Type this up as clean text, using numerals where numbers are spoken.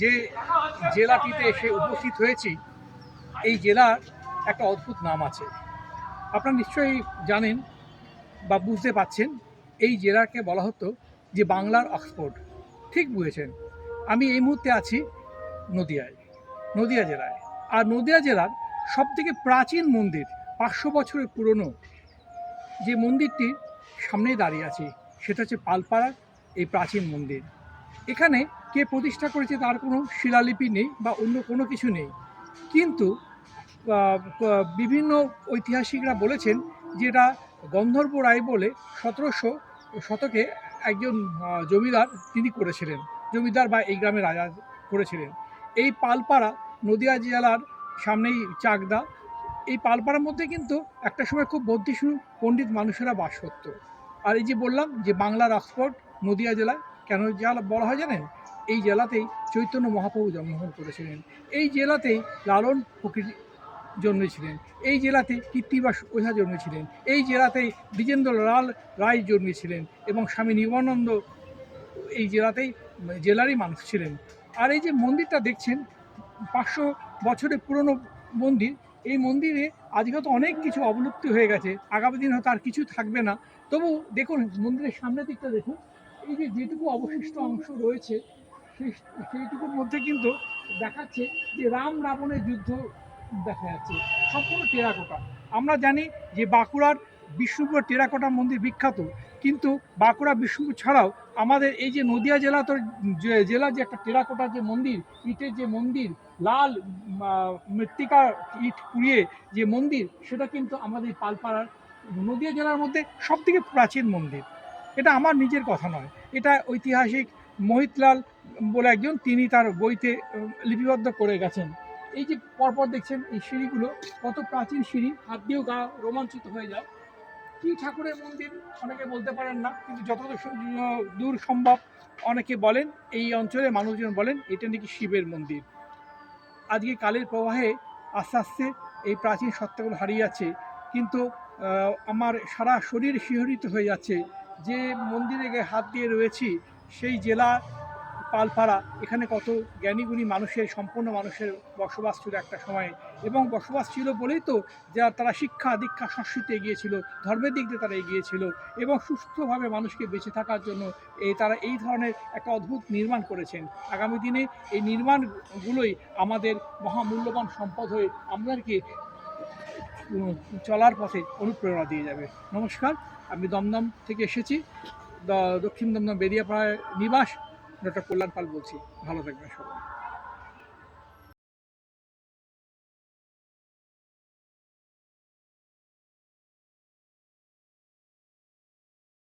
যে জেলাটিতে এসে উপস্থিত হয়েছি, এই জেলার একটা অদ্ভুত নাম আছে। আপনারা নিশ্চয়ই জানেন বা বুঝতে পাচ্ছেন, এই জেলাকে বলা হতো যে বাংলার অক্সফোর্ড। ঠিক বুঝেছেন। আমি এই মুহূর্তে আছি নদিয়ায়, নদিয়া জেলায়। আর নদিয়া জেলার সবথেকে প্রাচীন মন্দির, 500 বছরের পুরনো যে মন্দিরটির সামনেই দাঁড়িয়ে আছি, সেটা হচ্ছে পালপাড়ার এই প্রাচীন মন্দির। এখানে কে প্রতিষ্ঠা করেছে তার কোনো শিলালিপি নেই বা অন্য কোনো কিছু নেই, কিন্তু বিভিন্ন ঐতিহাসিকরা বলেছেন যে এটা গন্ধর্ব রায় বলে 1700 শতকে একজন জমিদার তিনি করেছিলেন, জমিদার বা এই গ্রামের রাজা করেছিলেন। এই পালপাড়া নদিয়া জেলার সামনেই চাকদা। এই পালপাড়ার মধ্যে কিন্তু একটা সময় খুব বুদ্ধিশু পণ্ডিত মানুষেরা বাস করত। আর এই যে বললাম যে বাংলার অক্সফোর্ড নদিয়া জেলায় কেন জেলা বলা হয় জানেন? এই জেলাতেই চৈতন্য মহাপ্রভু জন্মগ্রহণ করেছিলেন। এই জেলাতেই লালন ফকির জন্মেছিলেন। এই জেলাতে কৃত্তিবাস ওঝা জন্মেছিলেন। এই জেলাতেই দ্বিজেন্দ্রলাল রায় জন্মেছিলেন এবং স্বামী নিগমানন্দ এই জেলারই মানুষ ছিলেন। আর এই যে মন্দিরটা দেখছেন, 500 বছরের পুরনো মন্দির। এই মন্দিরে আজকে তো অনেক কিছু অবলুপ্তি হয়ে গেছে, আগামী দিন হয়তো আর কিছু থাকবে না। তবু দেখুন মন্দিরের সামনের দিকটা দেখুন, এই যে যেটুকু অবশিষ্ট অংশ রয়েছে সেই সেইটুকুর মধ্যে কিন্তু দেখাচ্ছে যে রাম রাবণের যুদ্ধ দেখা যাচ্ছে, সম্পূর্ণ টেরাকোটা। আমরা জানি যে বাঁকুড়ার বিষ্ণুপুর টেরাকোটা মন্দির বিখ্যাত, কিন্তু বাঁকুড়া বিষ্ণুপুর ছাড়াও আমাদের এই যে নদিয়া জেলা তো জেলার যে একটা টেরাকোটার যে মন্দির, ইটের যে মন্দির, লাল মৃত্তিকা ইট পুড়িয়ে যে মন্দির, সেটা কিন্তু আমাদের পালপাড়ার নদিয়া জেলার মধ্যে সবথেকে প্রাচীন মন্দির। এটা আমার নিজের কথা নয়, এটা ঐতিহাসিক মোহিতলাল বলে একজন, তিনি তার বইতে লিপিবদ্ধ করে গেছেন। এই যে পরপর দেখছেন এই সিঁড়িগুলো, কত প্রাচীন সিঁড়ি, হাত দিয়েও গা রোমাঞ্চিত হয়ে যায়। কি ঠাকুরের মন্দির অনেকে বলতে পারেন না, কিন্তু যতদূর দূর সম্ভব অনেকে বলেন, এই অঞ্চলে মানুষজন বলেন এটা নাকি শিবের মন্দির। আজকে কালের প্রবাহে আস্তে আস্তে এই প্রাচীন সত্তাগুলো হারিয়ে যাচ্ছে, কিন্তু আমার সারা শরীর শিহরিত হয়ে যাচ্ছে যে মন্দিরে গিয়ে হাত দিয়ে রয়েছি। সেই জেলা পালপাড়া, এখানে কত জ্ঞানীগুণী মানুষের, সম্পন্ন মানুষের বসবাস ছিল একটা সময়ে, এবং বসবাস ছিল বলেই তো যা তারা শিক্ষা দীক্ষা সংস্কৃতি এগিয়েছিল, ধর্মের দিক দিয়ে তারা এগিয়েছিল, এবং সুস্থভাবে মানুষকে বেঁচে থাকার জন্য তারা এই ধরনের একটা অদ্ভুত নির্মাণ করেছেন। আগামী দিনে এই নির্মাণগুলোই আমাদের মহামূল্যবান সম্পদ হয়ে আমাদেরকে চলার পথে অনুপ্রেরণা দিয়ে যাবে। নমস্কার, আমি দমদম থেকে এসেছি, দক্ষিণ দমদম বেরিয়াপাড়ায় নিবাস, ডক্টর কল্যাণ পাল বলছি। ভালো থাকবেন সবাই।